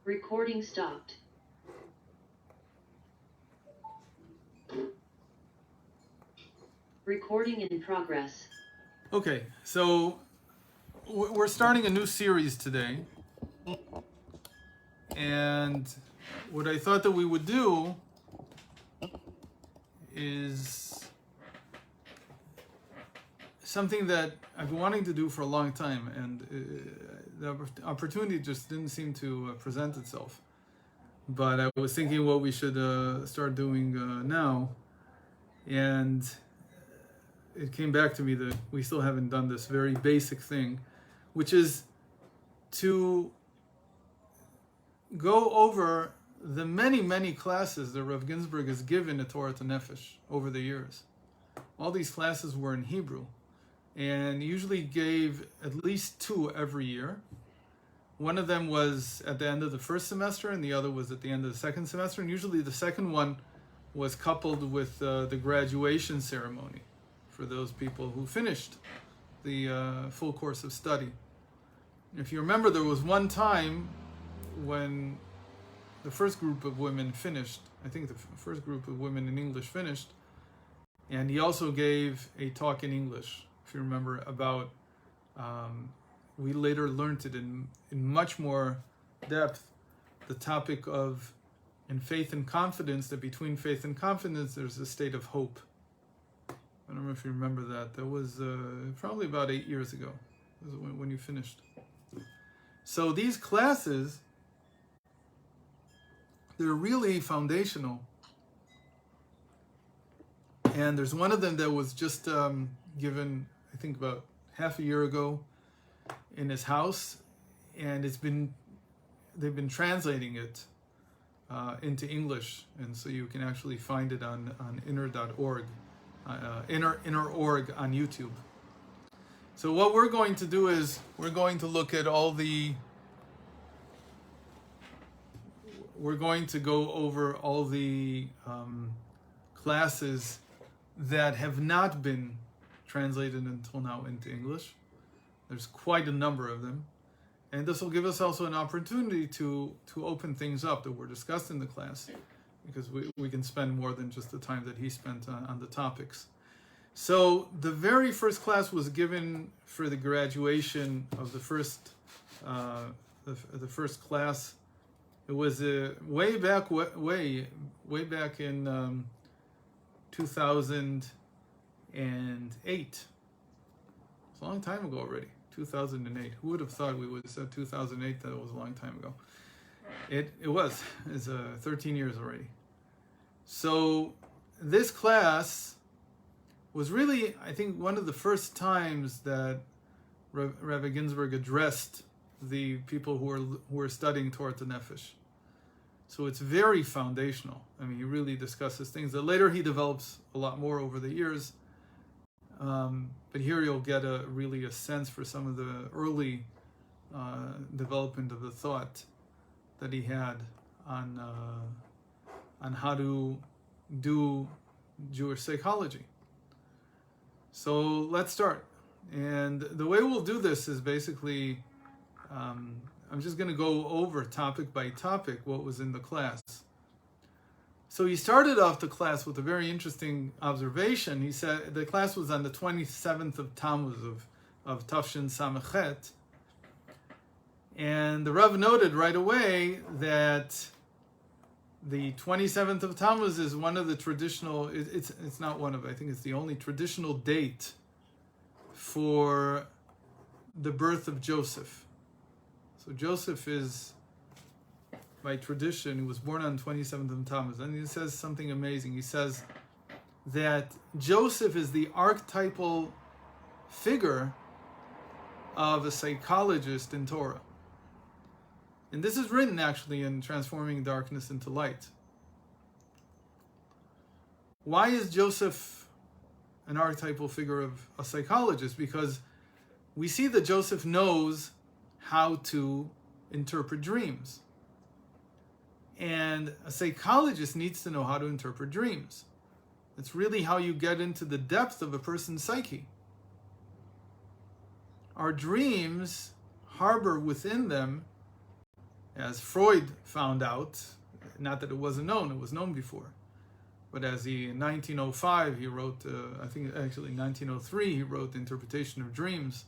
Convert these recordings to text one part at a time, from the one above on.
Recording stopped. Recording in progress. Okay, so we're starting a new series today, and what I thought that we would do is something that I've been wanting to do for a long time, and the opportunity just didn't seem to present itself. But I was thinking what we should start doing now, and it came back to me that we still haven't done this very basic thing, which is to go over the many classes that Rabbi Ginsburgh has given at Torat Hanefesh over the years. All these classes were in Hebrew, and usually gave at least 2 every year. One of them was at the end of the first semester, and the other was at the end of the second semester, and usually the second one was coupled with the graduation ceremony for those people who finished the full course of study. If you remember, there was one time when the first group of women finished, I think the first group of women in English finished, and he also gave a talk in English, if you remember, about, we later learned it in much more depth, the topic of, in faith and confidence, that between faith and confidence there's a state of hope. I don't know if you remember that. That was probably about 8 years ago, when you finished. So these classes, they're really foundational. And there's one of them that was just given, I think, about half a year ago in his house, and they've been translating it into English, and so you can actually find it on inner.org. Inner.org on YouTube. So what we're going to do is we're going to look at we're going to go over all the classes that have not been translated until now into English. There's quite a number of them, and this will give us also an opportunity to open things up that were discussed in the class, because we can spend more than just the time that he spent on the topics. So the very first class was given for the graduation of the first class. It was way back in 2008. It's a long time ago already. 2008. Who would have thought we would have said 2008? That it was a long time ago. It's 13 years already. So this class was really, I think, one of the first times that Rabbi Ginsburgh addressed the people who were studying Torat Hanefesh. So it's very foundational. I mean, he really discusses things that later he develops a lot more over the years. But here you'll get really a sense for some of the early development of the thought that he had on how to do Jewish psychology. So let's start. And the way we'll do this is basically, I'm just going to go over topic by topic what was in the class. So he started off the class with a very interesting observation. He said the class was on the 27th of Tammuz of Tafshin Samachet. And the Rav noted right away that the 27th of Tammuz is one of the traditional, it's not one of, I think it's the only traditional date for the birth of Joseph. So Joseph is, by tradition, he was born on 27th of Tammuz. And he says something amazing. He says that Joseph is the archetypal figure of a psychologist in Torah. And this is written actually in Transforming Darkness into Light. Why is Joseph an archetypal figure of a psychologist? Because we see that Joseph knows how to interpret dreams. And a psychologist needs to know how to interpret dreams. It's really how you get into the depth of a person's psyche. Our dreams harbor within them as Freud found out, not that it wasn't known, it was known before, but as in 1905 he wrote, I think actually 1903 he wrote The Interpretation of Dreams,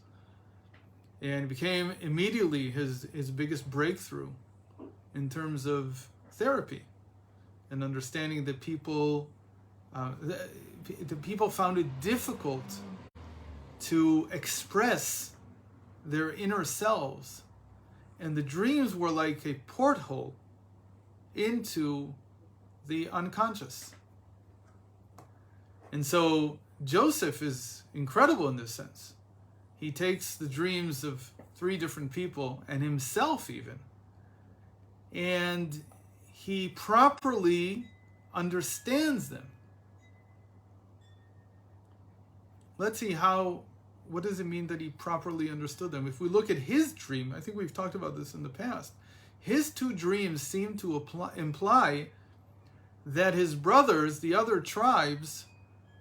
and it became immediately his biggest breakthrough in terms of therapy and understanding that people the people found it difficult to express their inner selves, and the dreams were like a porthole into the unconscious. And so Joseph is incredible in this sense. He takes the dreams of 3 different people and himself even, and he properly understands them. Let's see what does it mean that he properly understood them? If we look at his dream, I think we've talked about this in the past, his 2 dreams seem to imply that his brothers, the other tribes,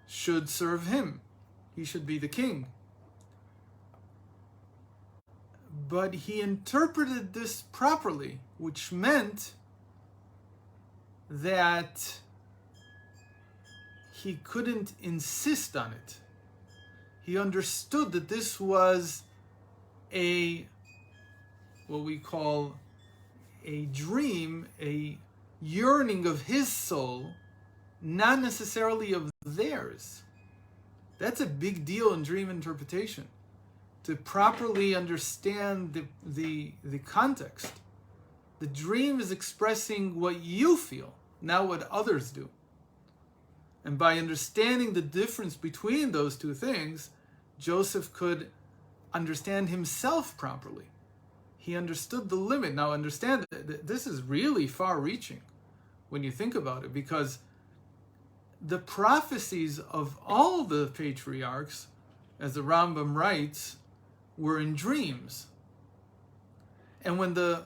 should serve him. He should be the king. But he interpreted this properly, which meant that he couldn't insist on it. He understood that this was what we call a dream, a yearning of his soul, not necessarily of theirs. That's a big deal in dream interpretation, to properly understand the context. The dream is expressing what you feel, not what others do. And by understanding the difference between those 2 things, Joseph could understand himself properly. He understood the limit. Now understand that this is really far-reaching when you think about it, because the prophecies of all the patriarchs, as the Rambam writes, were in dreams. And when the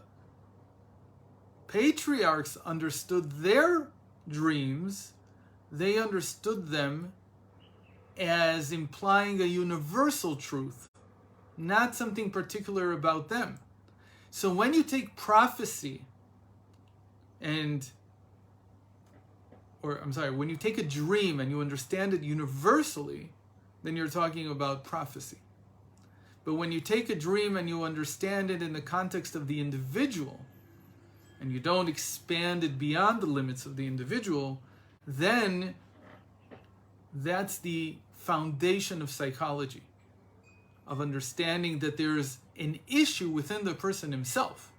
patriarchs understood their dreams, they understood them as implying a universal truth, not something particular about them. So when you take prophecy when you take a dream and you understand it universally, then you're talking about prophecy. But when you take a dream and you understand it in the context of the individual, and you don't expand it beyond the limits of the individual, then that's the foundation of psychology, of understanding that there's an issue within the person himself.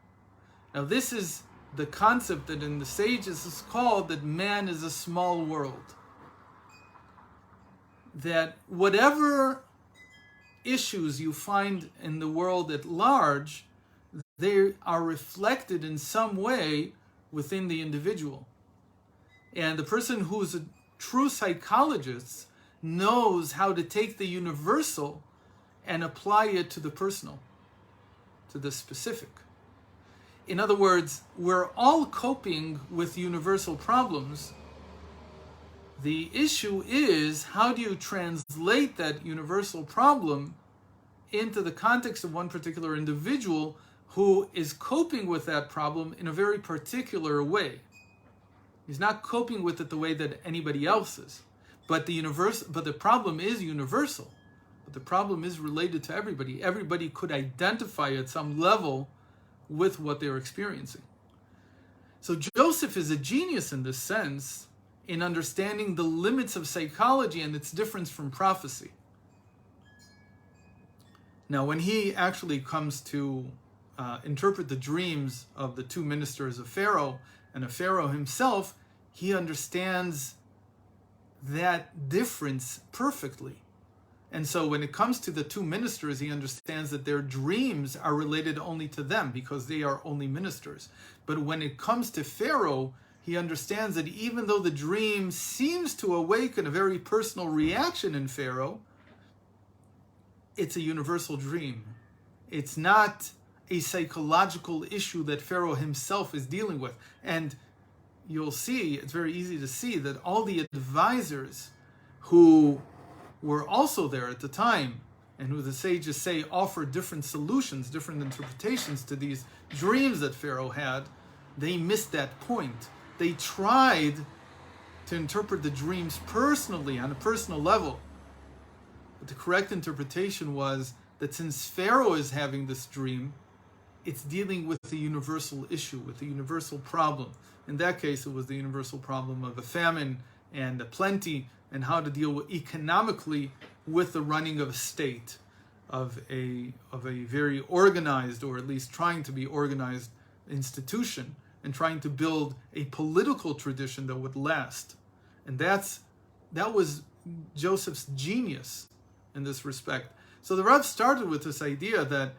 Now this is the concept that in the sages is called that man is a small world. That whatever issues you find in the world at large, they are reflected in some way within the individual. And the person who's a true psychologist knows how to take the universal and apply it to the personal, to the specific. In other words, we're all coping with universal problems. The issue is, how do you translate that universal problem into the context of one particular individual who is coping with that problem in a very particular way? He's not coping with it the way that anybody else is. But the problem is universal. But the problem is related to everybody. Everybody could identify at some level with what they're experiencing. So Joseph is a genius in this sense, in understanding the limits of psychology and its difference from prophecy. Now, when he actually comes to interpret the dreams of the 2 ministers of Pharaoh and of Pharaoh himself, he understands that difference perfectly. And so when it comes to the 2 ministers, he understands that their dreams are related only to them because they are only ministers. But when it comes to Pharaoh, he understands that even though the dream seems to awaken a very personal reaction in Pharaoh, it's a universal dream. It's not a psychological issue that Pharaoh himself is dealing with. And you'll see, it's very easy to see that all the advisors who were also there at the time and who the sages say offer different solutions, different interpretations to these dreams that Pharaoh had, they missed that point. They tried to interpret the dreams personally, on a personal level. But the correct interpretation was that since Pharaoh is having this dream, it's dealing with the universal issue, with the universal problem. In that case, it was the universal problem of a famine and a plenty, and how to deal economically with the running of a state, of a very organized, or at least trying to be organized institution, and trying to build a political tradition that would last. And that was Joseph's genius in this respect. So the Rav started with this idea that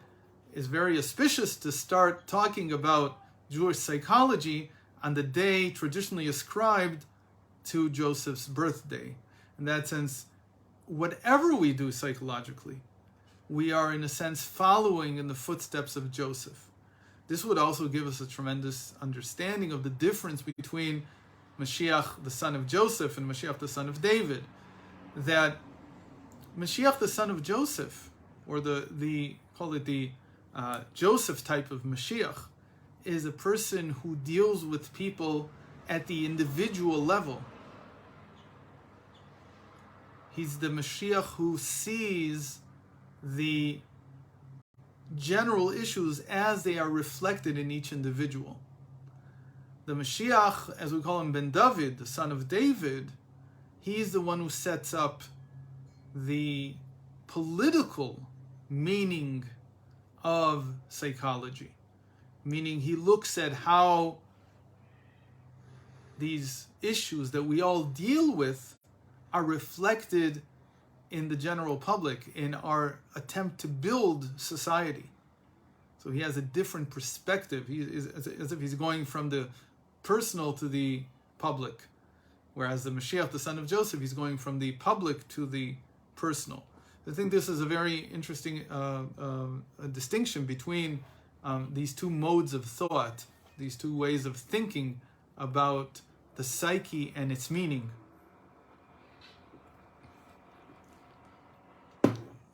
is very auspicious to start talking about Jewish psychology on the day traditionally ascribed to Joseph's birthday. In that sense, whatever we do psychologically, we are in a sense following in the footsteps of Joseph. This would also give us a tremendous understanding of the difference between Mashiach, the son of Joseph, and Mashiach, the son of David. That Mashiach, the son of Joseph, or the Joseph type of Mashiach, is a person who deals with people at the individual level. He's the Mashiach who sees the general issues as they are reflected in each individual. The Mashiach, as we call him, Ben David, the son of David, he's the one who sets up the political meaning of psychology. Meaning he looks at how these issues that we all deal with are reflected in the general public in our attempt to build society. So he has a different perspective. He is as if he's going from the personal to the public, whereas the Mashiach, the son of Joseph, he's going from the public to the personal. I think this is a very interesting distinction between these two modes of thought, these two ways of thinking about the psyche and its meaning.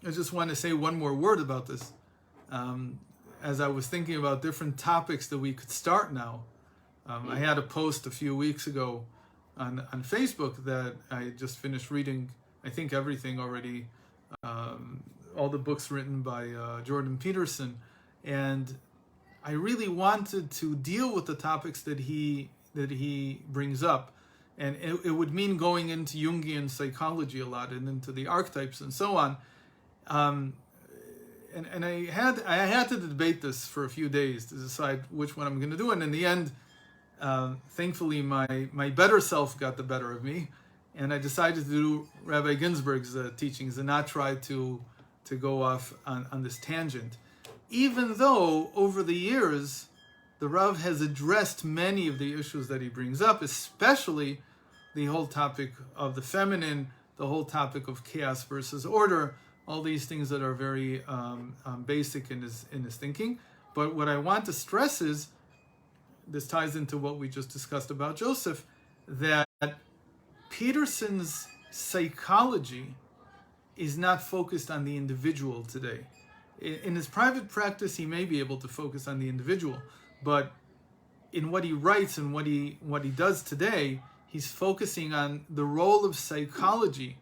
I just want to say one more word about this. As I was thinking about different topics that we could start now, I had a post a few weeks ago on Facebook that I just finished reading, I think everything already, all the books written by Jordan Peterson, and I really wanted to deal with the topics that he brings up, and it would mean going into Jungian psychology a lot and into the archetypes and so on. And I had to debate this for a few days to decide which one I'm going to do, and in the end, thankfully my better self got the better of me, and I decided to do Rabbi Ginsburgh's teachings and not try to go off on this tangent. Even though over the years the Rav has addressed many of the issues that he brings up, especially the whole topic of the feminine, the whole topic of chaos versus order, all these things that are very basic in his thinking. But what I want to stress is, this ties into what we just discussed about Joseph, that Peterson's psychology is not focused on the individual today. In his private practice, he may be able to focus on the individual, but in what he writes and what he does today, he's focusing on the role of psychology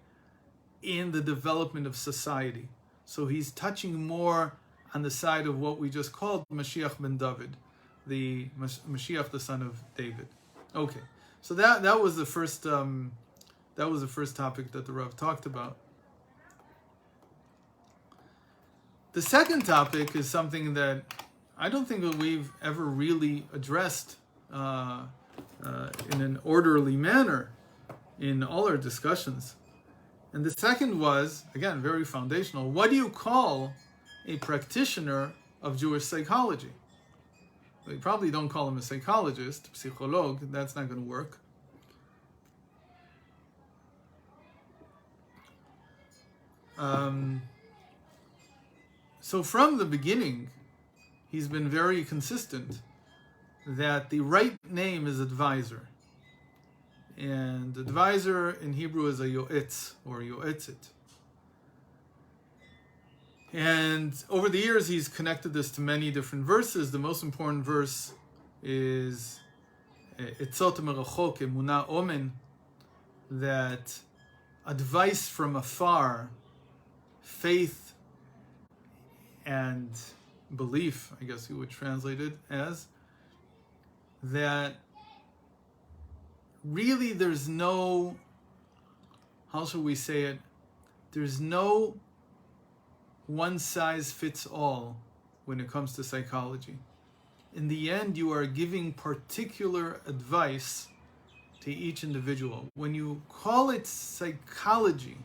in the development of society. So he's touching more on the side of what we just called Mashiach ben David, the Mashiach, the son of David. Okay, so that was the first topic that the Rav talked about. The second topic is something that I don't think that we've ever really addressed in an orderly manner in all our discussions. And the second was, again, very foundational. What do you call a practitioner of Jewish psychology? Well, you probably don't call him a psychologist, psycholog. That's not going to work. So from the beginning, he's been very consistent that the right name is advisor. And advisor in Hebrew is a yoetz or yoetzit. And over the years, he's connected this to many different verses. The most important verse is Etzot merachok emunah omen, that advice from afar, faith and belief, I guess you would translate it as, that really there's no, how shall we say it, there's no one size fits all when it comes to psychology. In the end, you are giving particular advice to each individual. When you call it psychology,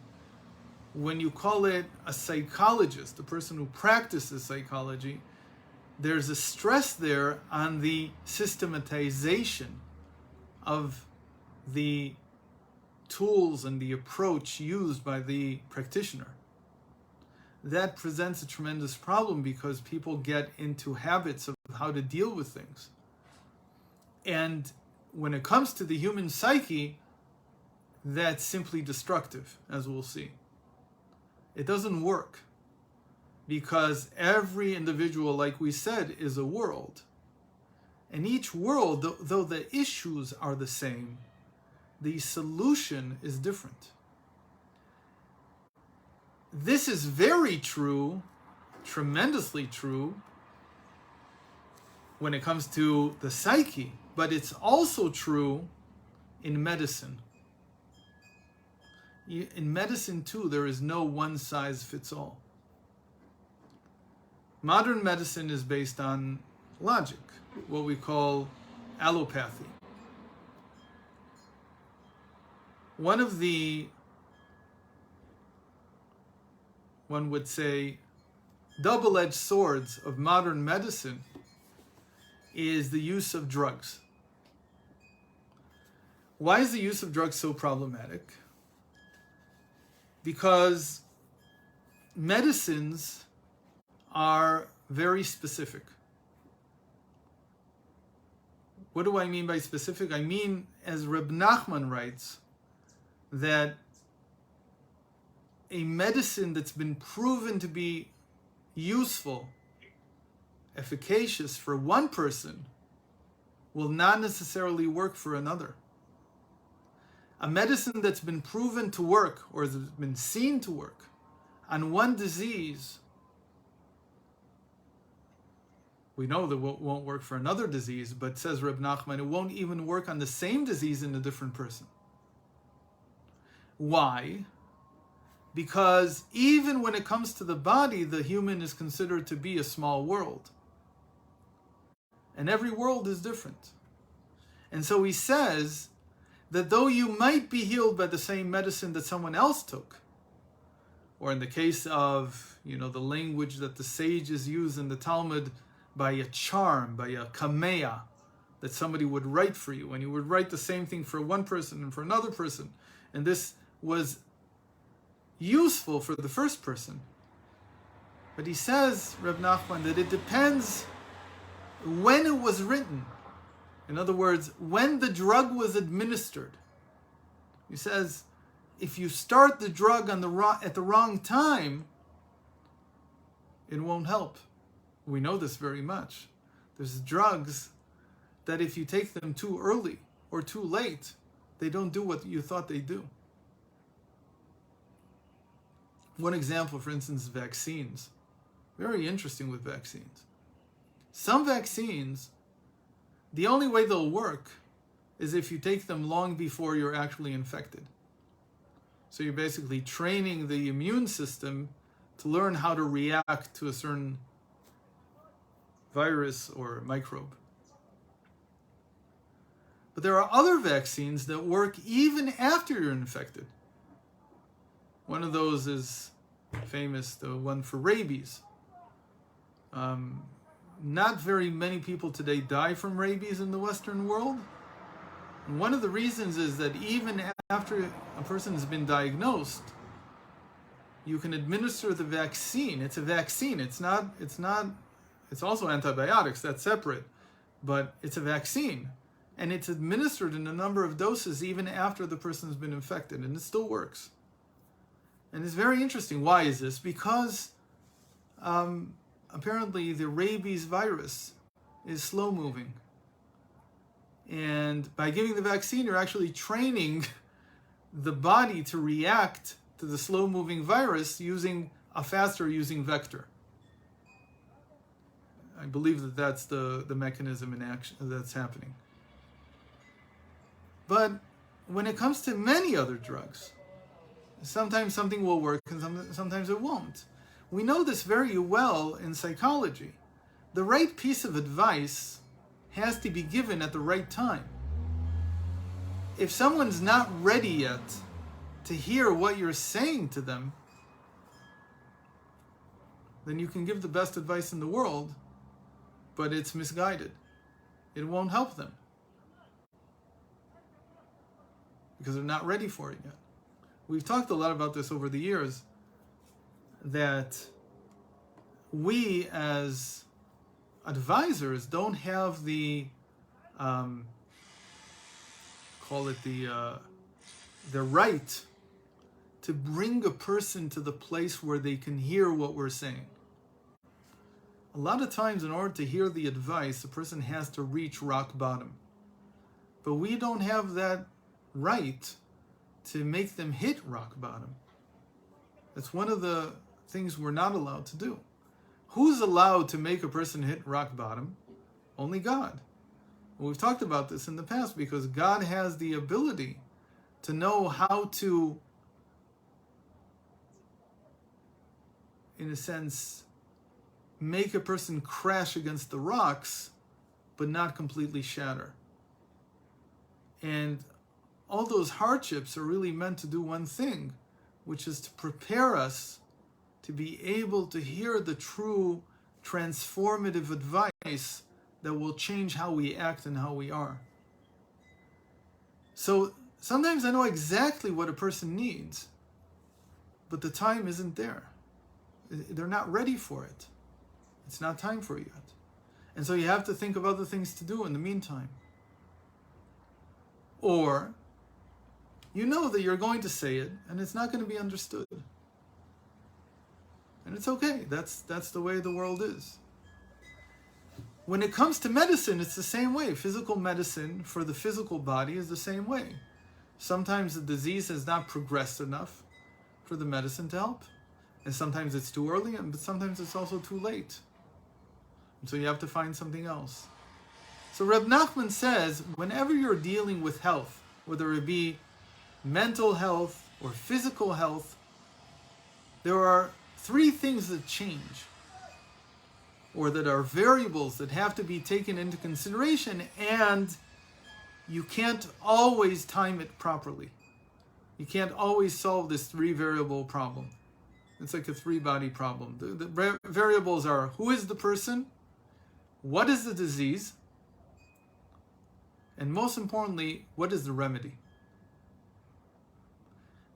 when you call it a psychologist, the person who practices psychology, there's a stress there on the systematization of the tools and the approach used by the practitioner. That presents a tremendous problem because people get into habits of how to deal with things. And when it comes to the human psyche, that's simply destructive, as we'll see. It doesn't work because every individual, like we said, is a world. And each world, though the issues are the same, the solution is different. This is very true, tremendously true, when it comes to the psyche, but it's also true in medicine. In medicine too, there is no one size fits all. Modern medicine is based on logic, what we call allopathy. One of the, one would say, double-edged swords of modern medicine is the use of drugs. Why is the use of drugs so problematic? Because medicines are very specific. What do I mean by specific? I mean, as Reb Nachman writes, that a medicine that's been proven to be useful, efficacious for one person will not necessarily work for another. A medicine that's been proven to work or has been seen to work on one disease, we know that it won't work for another disease, but says Reb Nachman, it won't even work on the same disease in a different person. Why? Because even when it comes to the body, the human is considered to be a small world. And every world is different. And so he says that though you might be healed by the same medicine that someone else took, or in the case of, the language that the sages use in the Talmud, by a charm, by a kameya, that somebody would write for you, and you would write the same thing for one person and for another person, and this was useful for the first person. But he says, Reb Nachman, that it depends when it was written. In other words, when the drug was administered. He says, if you start the drug at the wrong time, it won't help. We know this very much. There's drugs that if you take them too early or too late, they don't do what you thought they do. One example, for instance, vaccines. Very interesting with vaccines. Some vaccines, the only way they'll work is if you take them long before you're actually infected. So you're basically training the immune system to learn how to react to a certain virus or microbe. But there are other vaccines that work even after you're infected. One of those is famous, the one for rabies. Not very many people today die from rabies in the Western world. And one of the reasons is that even after a person has been diagnosed, you can administer the vaccine. It's a vaccine. It's also antibiotics, that's separate. But it's a vaccine. And it's administered in a number of doses even after the person has been infected. And it still works. And it's very interesting. Why is this? Because apparently the rabies virus is slow moving. And by giving the vaccine, you're actually training the body to react to the slow moving virus using a faster vector. I believe that that's the mechanism in action that's happening. But when it comes to many other drugs, sometimes something will work and sometimes it won't. We know this very well in psychology. The right piece of advice has to be given at the right time. If someone's not ready yet to hear what you're saying to them, then you can give the best advice in the world, but it's misguided. It won't help them because they're not ready for it yet. We've talked a lot about this over the years, that we as advisors don't have the the right to bring a person to the place where they can hear what we're saying. A lot of times, in order to hear the advice, the person has to reach rock bottom. But we don't have that right to make them hit rock bottom. That's one of the things we're not allowed to do. Who's allowed to make a person hit rock bottom? Only God. We've talked about this in the past because God has the ability to know how to, in a sense, make a person crash against the rocks, but not completely shatter. And all those hardships are really meant to do one thing, which is to prepare us to be able to hear the true transformative advice that will change how we act and how we are. So sometimes I know exactly what a person needs, but the time isn't there. They're not ready for it. It's not time for it yet. And so you have to think of other things to do in the meantime. Or you know that you're going to say it and it's not going to be understood. And it's okay. That's the way the world is. When it comes to medicine, it's the same way. Physical medicine for the physical body is the same way. Sometimes the disease has not progressed enough for the medicine to help. And sometimes it's too early, but sometimes it's also too late. And so you have to find something else. So Reb Nachman says, whenever you're dealing with health, whether it be mental health or physical health, there are three things that change, or that are variables that have to be taken into consideration, and you can't always time it properly. You can't always solve this three-variable problem. It's like a three-body problem. The variables are, who is the person? What is the disease? And most importantly, what is the remedy?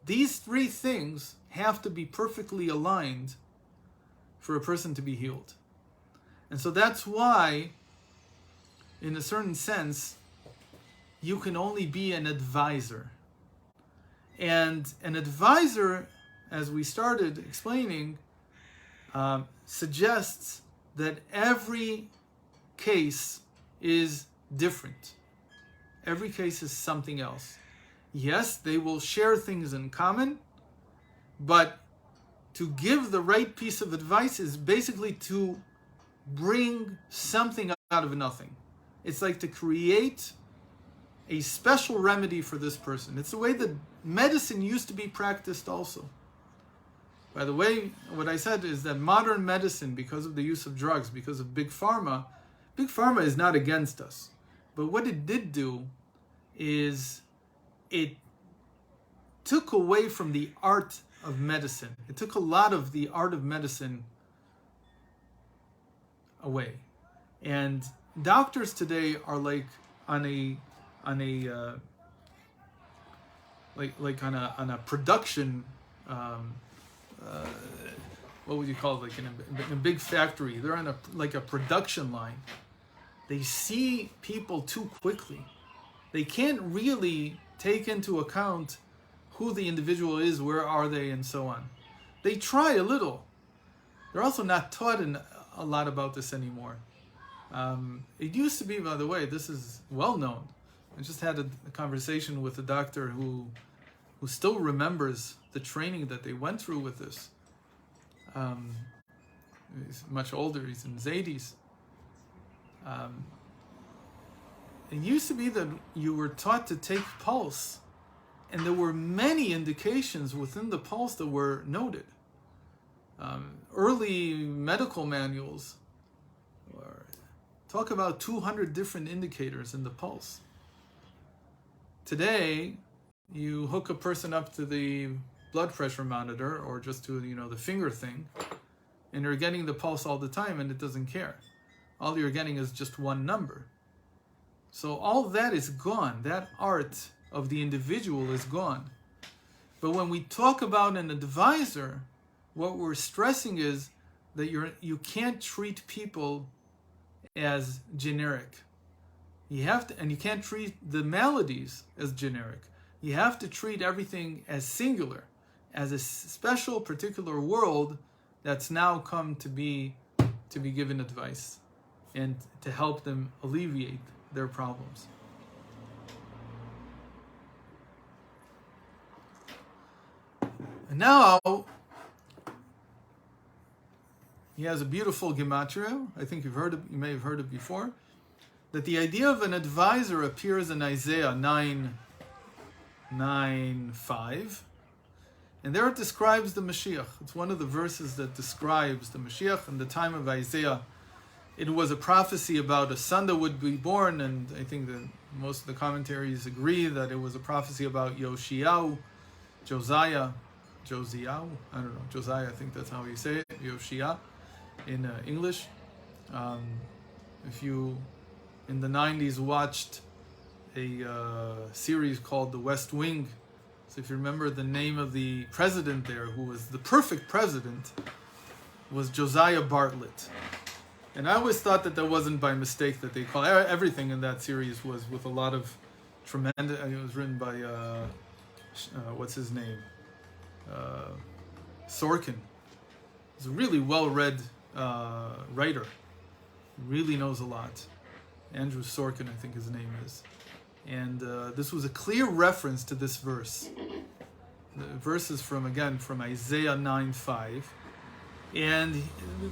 These three things have to be perfectly aligned for a person to be healed. And so that's why, in a certain sense, you can only be an advisor. And an advisor, as we started explaining, suggests that every case is different. Every case is something else. Yes, they will share things in common, but to give the right piece of advice is basically to bring something out of nothing. It's like to create a special remedy for this person. It's the way that medicine used to be practiced also. By the way, what I said is that modern medicine, because of the use of drugs, because of Big Pharma is not against us. But what it did do is it took away from the art of medicine. It took a lot of the art of medicine away. And doctors today are like on a production, what would you call it? Like in a big factory. They're on a production line. They see people too quickly. They can't really take into account who the individual is, where are they, and so on. They try a little, They're also not taught a lot about this anymore. It used to be, by the way, this is well known. I just had a conversation with a doctor who still remembers the training that they went through with this. He's much older, he's in his 80s. It used to be that you were taught to take pulse, and there were many indications within the pulse that were noted. Early medical manuals talk about 200 different indicators in the pulse. Today, you hook a person up to the blood pressure monitor or just to the finger thing, and you're getting the pulse all the time, and it doesn't care. All you're getting is just one number. So all that is gone. That art of the individual is gone. But when we talk about an advisor, what we're stressing is that you can't treat people as generic. You have to, and you can't treat the maladies as generic. You have to treat everything as singular, as a special, particular world that's now come to be given advice and to help them alleviate their problems. And now he has a beautiful gematria. I think you may have heard it before. That the idea of an advisor appears in Isaiah 9:5, and there it describes the Mashiach. It's one of the verses that describes the Mashiach. In the time of Isaiah, it was a prophecy about a son that would be born, and I think that most of the commentaries agree that it was a prophecy about Josiah, I don't know, Josiah, I think that's how you say it, Yoshia in English. If you in the 90s watched a series called The West Wing, so if you remember, the name of the president there, who was the perfect president, was Josiah Bartlett. And I always thought that wasn't by mistake that they call everything in that series was with a lot of tremendous. It was written by what's his name, Sorkin. He's a really well-read writer. Really knows a lot. Andrew Sorkin, I think his name is. And this was a clear reference to this verse. The verse is from Isaiah 9:5. And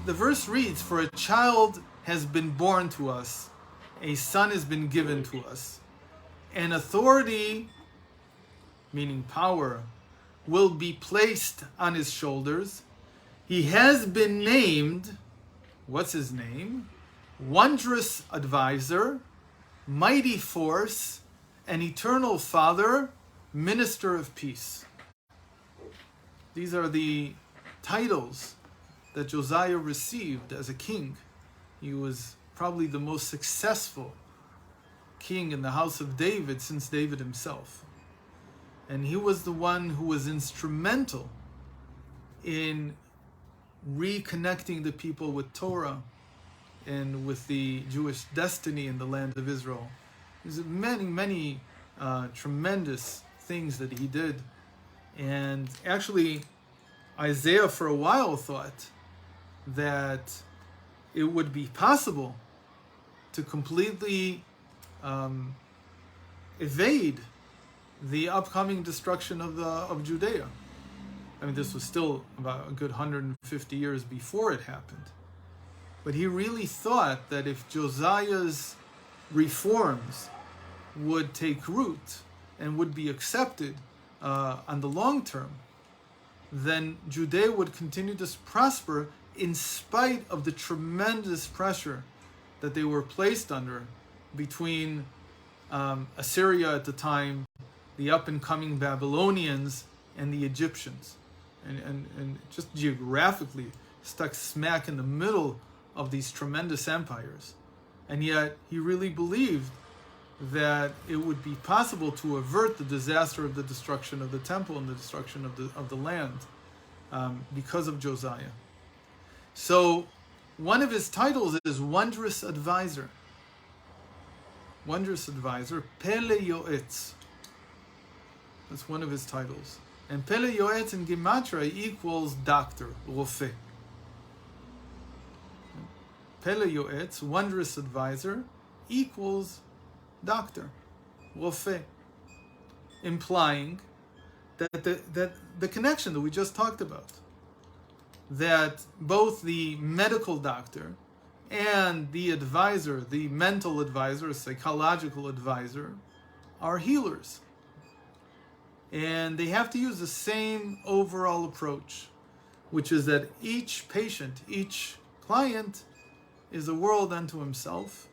the verse reads, "For a child has been born to us, a son has been given to us, and authority," meaning power, "will be placed on his shoulders. He has been named," what's his name? "Wondrous Advisor, Mighty Force, and Eternal Father, Minister of Peace." These are the titles that Josiah received as a king. He was probably the most successful king in the house of David since David himself. And he was the one who was instrumental in reconnecting the people with Torah and with the Jewish destiny in the land of Israel. There's many tremendous things that he did. And actually, Isaiah for a while thought that it would be possible to completely evade the upcoming destruction of Judea. I mean, this was still about a good 150 years before it happened. But he really thought that if Josiah's reforms would take root and would be accepted on the long term, then Judea would continue to prosper in spite of the tremendous pressure that they were placed under between Assyria at the time, the up-and-coming Babylonians, and the Egyptians. And just geographically stuck smack in the middle of these tremendous empires. And yet he really believed that it would be possible to avert the disaster of the destruction of the temple and the destruction of the land because of Josiah. So one of his titles is Wondrous Advisor. Wondrous Advisor, Pele Yoetz. That's one of his titles. And Pele Yoetz in Gematria equals doctor, Rofeh. Pele Yoetz, wondrous advisor, equals doctor, Rofeh, implying that the connection that we just talked about, that both the medical doctor and the advisor, the mental advisor, psychological advisor, are healers. And they have to use the same overall approach, which is that each patient, each client is a world unto himself,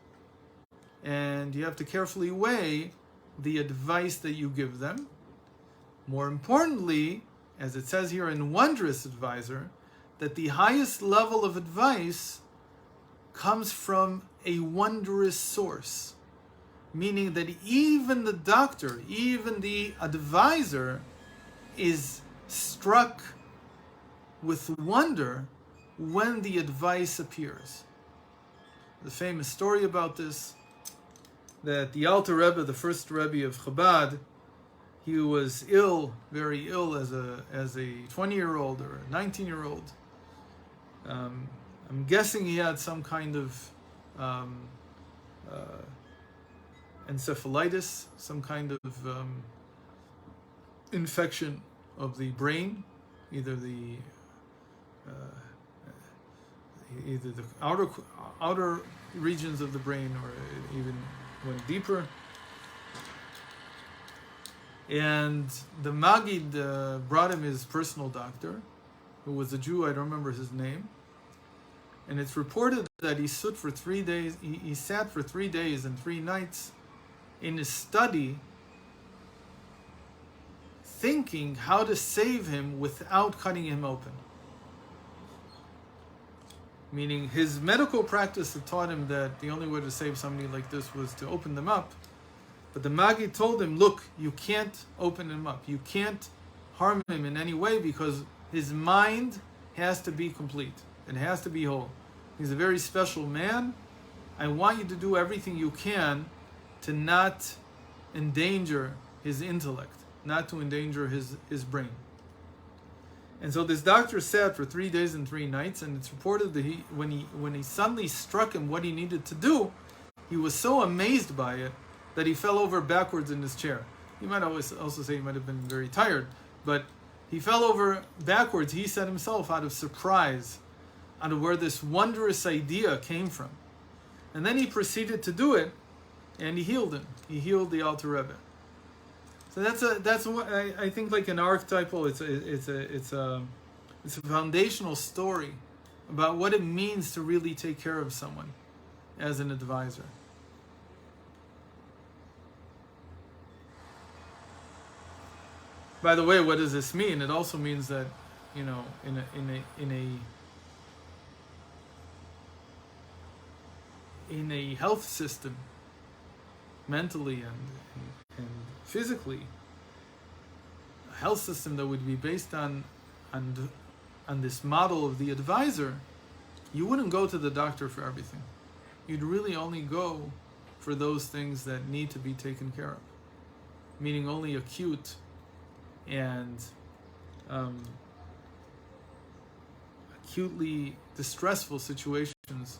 and you have to carefully weigh the advice that you give them. More importantly, as it says here in Wondrous Advisor, that the highest level of advice comes from a wondrous source, meaning that even the doctor, even the advisor, is struck with wonder when the advice appears. The famous story about this, that the Alter Rebbe, the first Rebbe of Chabad, he was ill, very ill as a 20-year-old or a 19-year-old. I'm guessing he had some kind of encephalitis, some kind of infection of the brain, either the outer regions of the brain, or it even went deeper. And the Maggid brought him his personal doctor, who was a Jew. I don't remember his name. And it's reported that he sat for 3 days. He sat for 3 days and 3 nights in his study, thinking how to save him without cutting him open. Meaning his medical practice had taught him that the only way to save somebody like this was to open them up. But the Maggid told him, look, you can't open him up. You can't harm him in any way, because his mind has to be complete. It has to be whole. He's a very special man. I want you to do everything you can to not endanger his intellect, not to endanger his brain. And so this doctor sat for 3 days and 3 nights, and it's reported that when he suddenly struck him what he needed to do, he was so amazed by it that he fell over backwards in his chair. You might also say he might have been very tired, but he fell over backwards, he said himself, out of surprise, out of where this wondrous idea came from. And then he proceeded to do it, and he healed him. He healed the Alter Rebbe. So that's what I think, like an archetypal. It's a foundational story about what it means to really take care of someone as an advisor. By the way, what does this mean? It also means that, in a health system, mentally and physically, a health system that would be based on this model of the advisor, you wouldn't go to the doctor for everything. You'd really only go for those things that need to be taken care of, meaning only acute and acutely distressful situations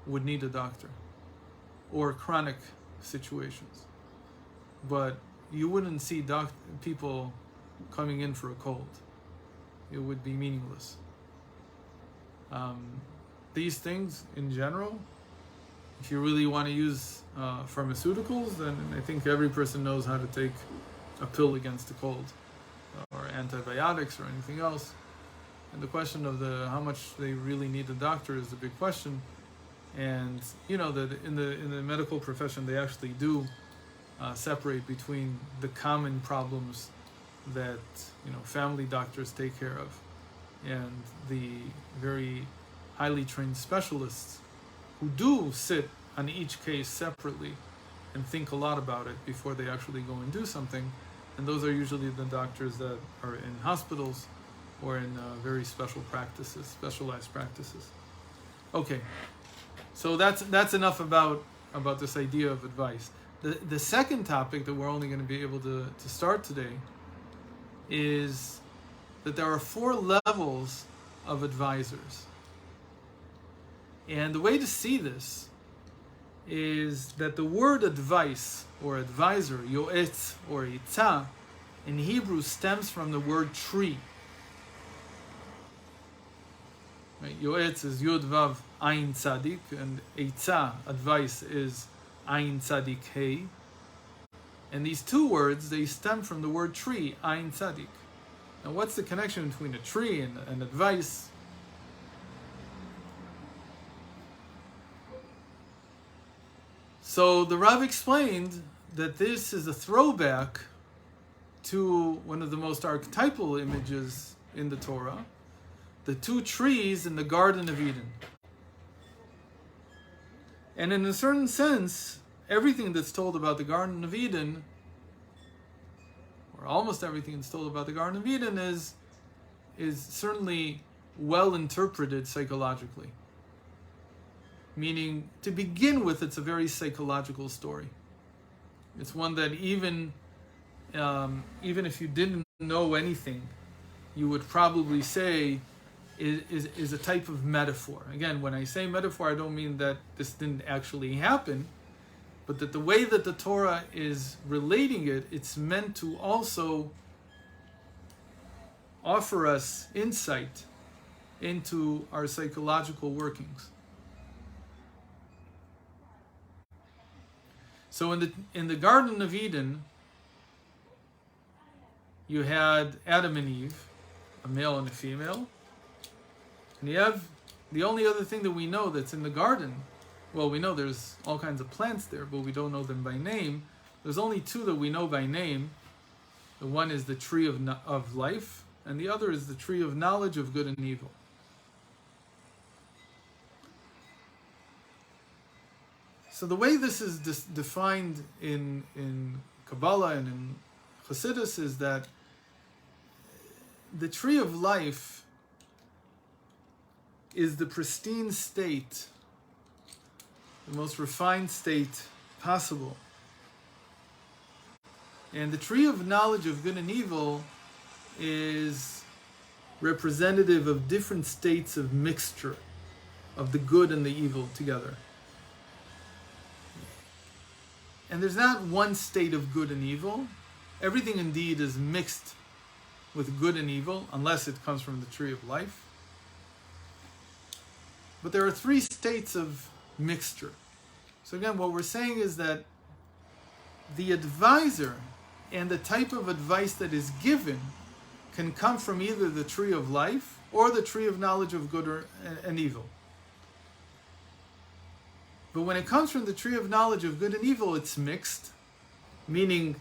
would need a doctor, or chronic situations. But you wouldn't see people coming in for a cold. It would be meaningless. These things in general, if you really want to use pharmaceuticals, then I think every person knows how to take a pill against a cold, or antibiotics, or anything else. And the question of how much they really need a doctor is a big question. And that in the medical profession, they actually do separate between the common problems that family doctors take care of, and the very highly trained specialists who do sit on each case separately and think a lot about it before they actually go and do something. And those are usually the doctors that are in hospitals or in very specialized practices. Okay, so that's enough about this idea of advice. The second topic that we're only going to be able to start today is that there are 4 levels of advisors. And the way to see this is that the word advice or advisor, yoetz or itzah, in Hebrew stems from the word tree. Right? Yoetz is Yud Vav Ayin Tzadik, and itzah, advice, is Ayin Tzadik Hey. And these two words, they stem from the word tree, Ayin Tzadik. Now what's the connection between a tree and advice? So the Rav explained that this is a throwback to one of the most archetypal images in the Torah, the two trees in the Garden of Eden. And in a certain sense, everything that's told about the Garden of Eden, or almost everything that's told about the Garden of Eden, is certainly well interpreted psychologically. Meaning, to begin with, it's a very psychological story. It's one that even if you didn't know anything, you would probably say is a type of metaphor. Again, when I say metaphor, I don't mean that this didn't actually happen, but that the way that the Torah is relating it, it's meant to also offer us insight into our psychological workings. So in the Garden of Eden, you had Adam and Eve, a male and a female, and you have the only other thing that we know that's in the garden. Well, we know there's all kinds of plants there, but we don't know them by name. There's only two that we know by name. The one is the tree of life, and the other is the tree of knowledge of good and evil. So the way this is defined in Kabbalah and in Chassidus is that the tree of life is the pristine state, the most refined state possible. And the tree of knowledge of good and evil is representative of different states of mixture of the good and the evil together. And there's not one state of good and evil. Everything indeed is mixed with good and evil, unless it comes from the tree of life. But there are three states of mixture. So again, what we're saying is that the advisor and the type of advice that is given can come from either the tree of life or the tree of knowledge of good and evil. But when it comes from the tree of knowledge of good and evil, it's mixed, meaning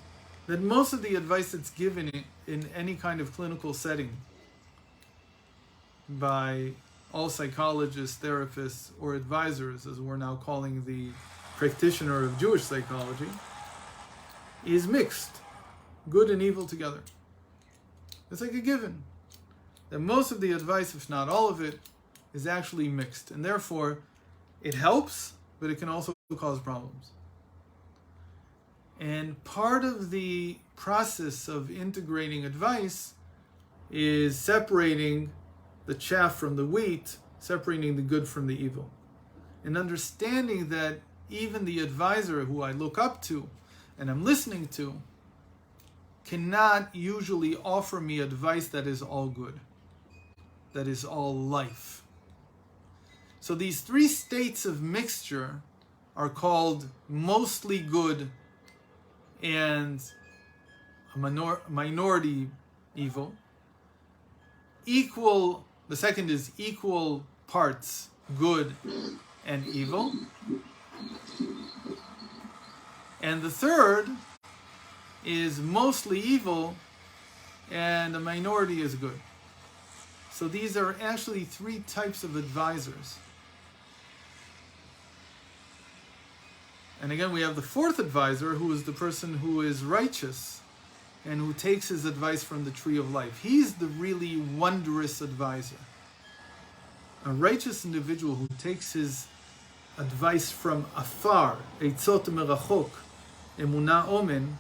that most of the advice that's given in any kind of clinical setting by all psychologists, therapists, or advisors, as we're now calling the practitioner of Jewish psychology, is mixed, good and evil together. It's like a given that most of the advice, if not all of it, is actually mixed, and therefore it helps, but it can also cause problems. And part of the process of integrating advice is separating the chaff from the wheat, separating the good from the evil, and understanding that even the advisor who I look up to and I'm listening to cannot usually offer me advice that is all good, that is all life. So these three states of mixture are called mostly good and a minority evil. The second is equal parts good and evil. And the third is mostly evil and a minority is good. So these are actually three types of advisors. And again, we have the fourth advisor, who is the person who is righteous and who takes his advice from the tree of life. He's the really wondrous advisor. A righteous individual who takes his advice from afar, eitzot merachok, emunah omen,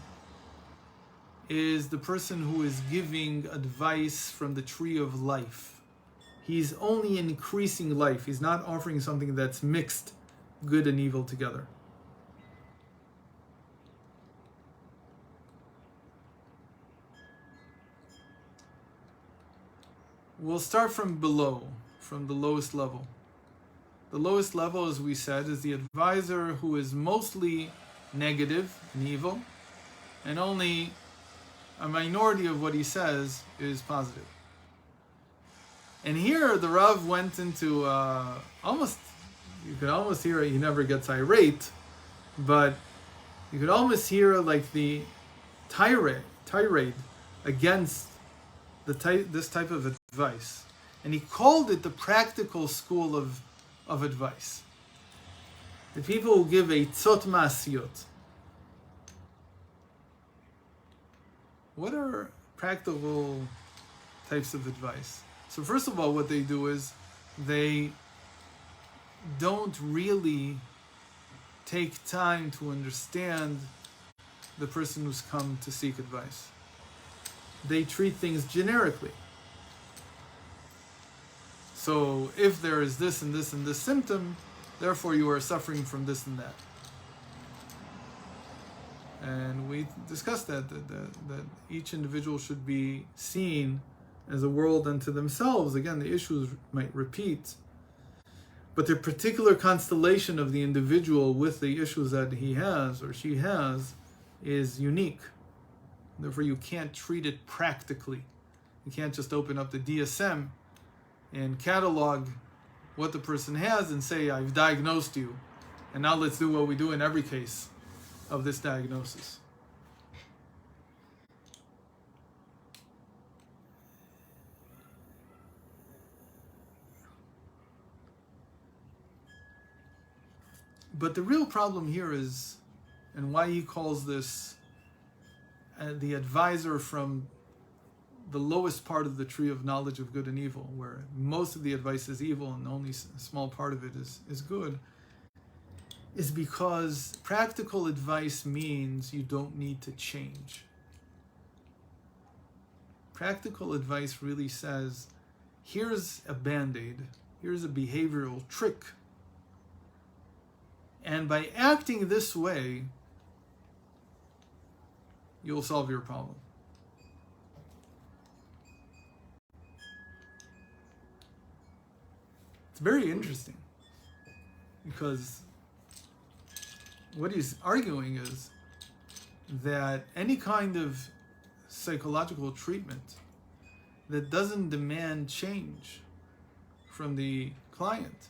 is the person who is giving advice from the tree of life. he's only increasing life. He's not offering something that's mixed good and evil together. We'll start from below, from the lowest level. The lowest level, as we said, is the advisor who is mostly negative and evil, and only a minority of what he says is positive. And here the Rav went into you could almost hear it, he never gets irate, but you could almost hear like the tirade against this type of advice. And he called it the practical school of advice. The people who give a tzot ma'asiyot. What are practical types of advice? So first of all, what they do is they don't really take time to understand the person who's come to seek advice. They treat things generically. So if there is this and this and this symptom, therefore you are suffering from this and that. And we discussed that each individual should be seen as a world unto themselves. Again, the issues might repeat, but the particular constellation of the individual with the issues that he has or she has is unique. Therefore, you can't treat it practically. You can't just open up the DSM and catalog what the person has and say, I've diagnosed you, and now let's do what we do in every case of this diagnosis. But the real problem here is, and why he calls this the advisor from the lowest part of the tree of knowledge of good and evil, where most of the advice is evil and only a small part of it is good, is because practical advice means you don't need to change. Practical advice really says, here's a band-aid, here's a behavioral trick, and by acting this way, you'll solve your problem. It's very interesting, because what he's arguing is that any kind of psychological treatment that doesn't demand change from the client,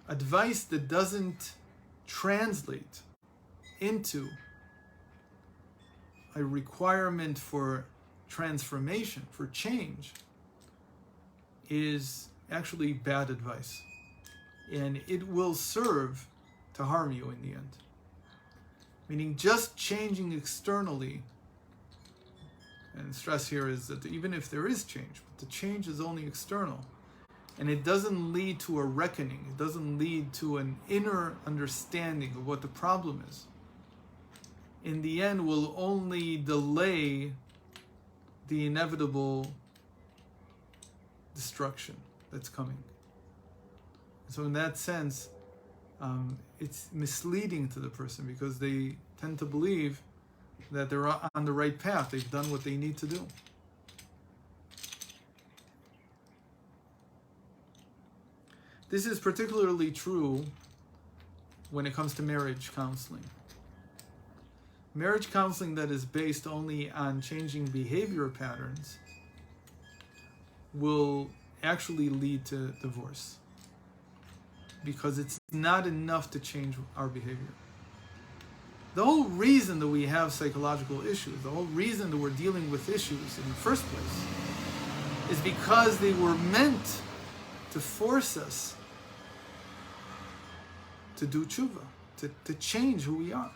advice that doesn't translate into a requirement for transformation, for change, is actually bad advice. And it will serve to harm you in the end. Meaning just changing externally, and the stress here is that even if there is change, but the change is only external, and it doesn't lead to a reckoning, it doesn't lead to an inner understanding of what the problem is, in the end will only delay the inevitable destruction that's coming. So in that sense, it's misleading to the person, because they tend to believe that they're on the right path, they've done what they need to do. This is particularly true when it comes to marriage counseling. Marriage counseling that is based only on changing behavior patterns will actually lead to divorce, because it's not enough to change our behavior. The whole reason that we have psychological issues, the whole reason that we're dealing with issues in the first place, is because they were meant to force us to do tshuva, to change who we are,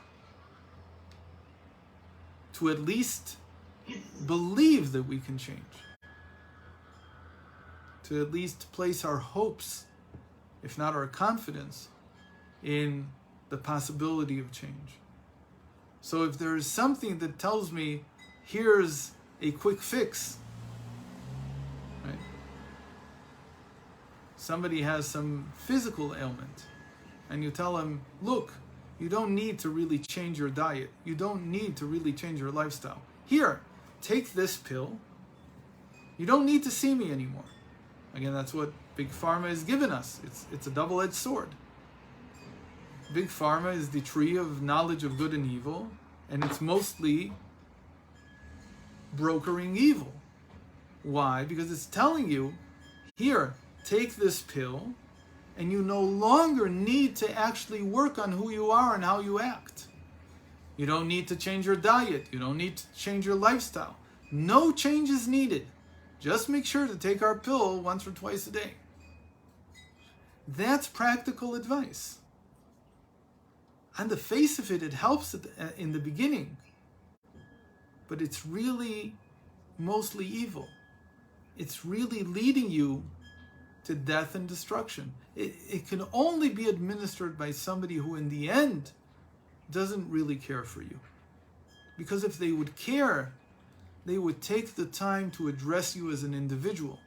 to at least believe that we can change, to at least place our hopes, if not our confidence, in the possibility of change. So if there is something that tells me, here's a quick fix, right? somebody has some physical ailment, and you tell him, look, you don't need to really change your diet. You don't need to really change your lifestyle. Here, take this pill. You don't need to see me anymore. Again, that's what Big Pharma has given us. It's a double-edged sword. Big Pharma is the tree of knowledge of good and evil, and it's mostly brokering evil. Why? Because it's telling you, here, take this pill, and you no longer need to actually work on who you are and how you act. You don't need to change your diet. You don't need to change your lifestyle. No change is needed. Just make sure to take our pill once or twice a day. That's practical advice. On the face of it, it helps in the beginning. But it's really mostly evil. It's really leading you to death and destruction. It can only be administered by somebody who in the end doesn't really care for you. Because if they would care, they would take the time to address you as an individual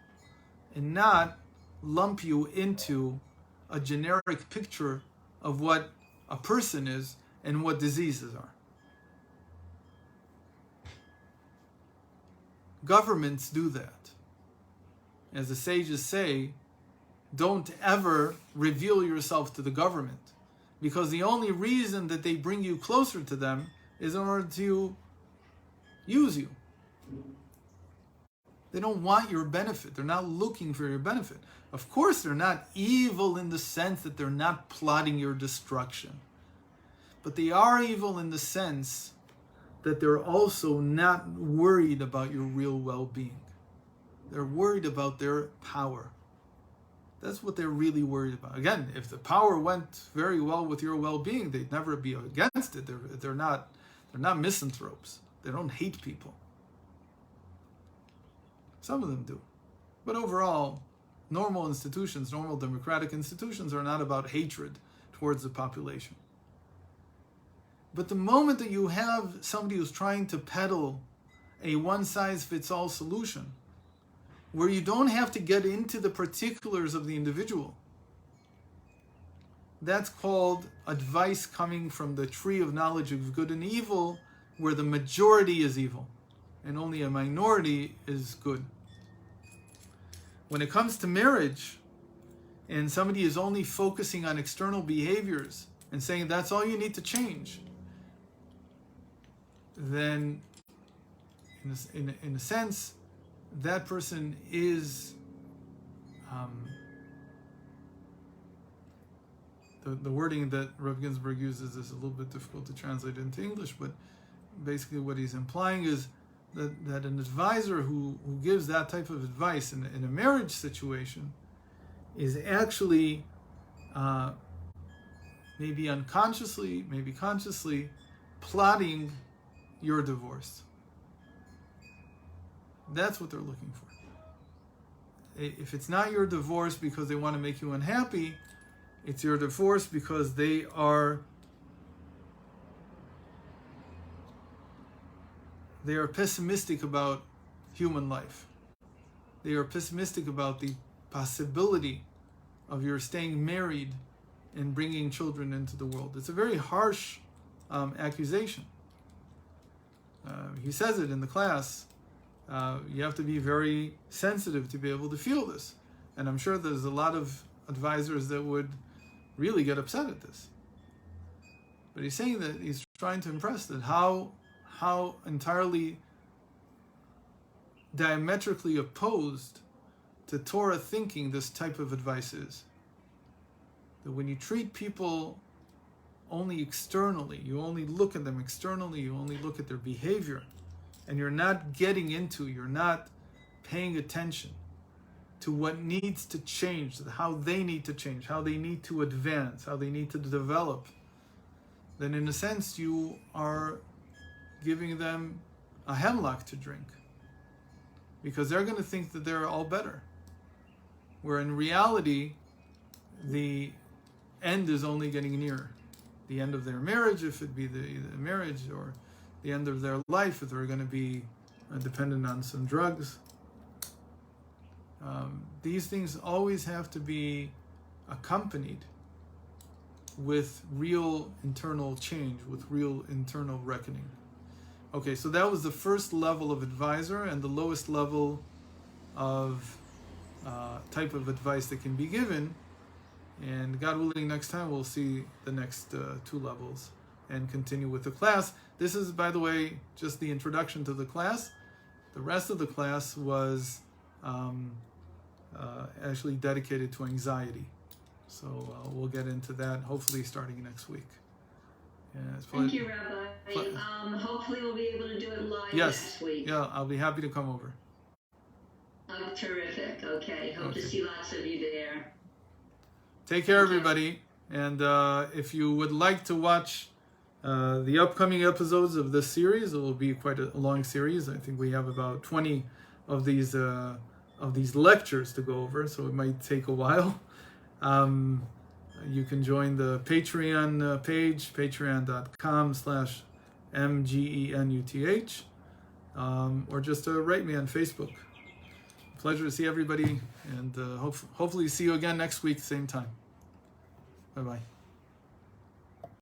and not lump you into a generic picture of what a person is and what diseases are. Governments do that. As the sages say, don't ever reveal yourself to the government, because the only reason that they bring you closer to them is in order to use you. They don't want your benefit. They're not looking for your benefit. Of course, they're not evil in the sense that they're not plotting your destruction. But they are evil in the sense that they're also not worried about your real well-being. They're worried about their power. That's what they're really worried about. Again, if the power went very well with your well-being, they'd never be against it. They're not misanthropes. They don't hate people. Some of them do. But overall, normal institutions, normal democratic institutions are not about hatred towards the population. But the moment that you have somebody who's trying to peddle a one-size-fits-all solution, where you don't have to get into the particulars of the individual, that's called advice coming from the tree of knowledge of good and evil, where the majority is evil and only a minority is good. When it comes to marriage, and somebody is only focusing on external behaviors and saying that's all you need to change, then in a sense, that person is the wording that Rabbi Ginsburgh uses is a little bit difficult to translate into English, but basically what he's implying is that an advisor who gives that type of advice in a marriage situation is actually maybe unconsciously, maybe consciously plotting your divorce. That's what they're looking for. If it's not your divorce because they want to make you unhappy, it's your divorce because they are pessimistic about human life. They are pessimistic about the possibility of your staying married and bringing children into the world. It's a very harsh accusation. He says it in the class. You have to be very sensitive to be able to feel this. And I'm sure there's a lot of advisors that would really get upset at this. But he's saying that he's trying to impress that how entirely diametrically opposed to Torah thinking this type of advice is. That when you treat people only externally, you only look at them externally, you only look at their behavior, and you're not you're not paying attention to what needs to change, how they need to change, how they need to advance, how they need to develop, then in a sense you are giving them a hemlock to drink, because they're going to think that they're all better, where in reality the end is only getting nearer. The end of their marriage, if it be the marriage, or the end of their life if they're going to be dependent on some drugs. These things always have to be accompanied with real internal change, with real internal reckoning. Okay, so that was the first level of advisor and the lowest level of type of advice that can be given. And God willing, next time we'll see the next two levels and continue with the class. This is, by the way, just the introduction to the class. The rest of the class was actually dedicated to anxiety. So we'll get into that hopefully starting next week. Thank you, Rabbi. Hopefully we'll be able to do it live next week. Yeah, I'll be happy to come over. Oh, terrific. Okay. Hope to see lots of you there. Take care, everybody. And if you would like to watch the upcoming episodes of this series, it will be quite a long series. I think we have about 20 of these lectures to go over, so it might take a while. You can join the Patreon page, patreon.com/MGENUTH, or just write me on Facebook. Pleasure to see everybody, and hopefully see you again next week, same time. Bye-bye.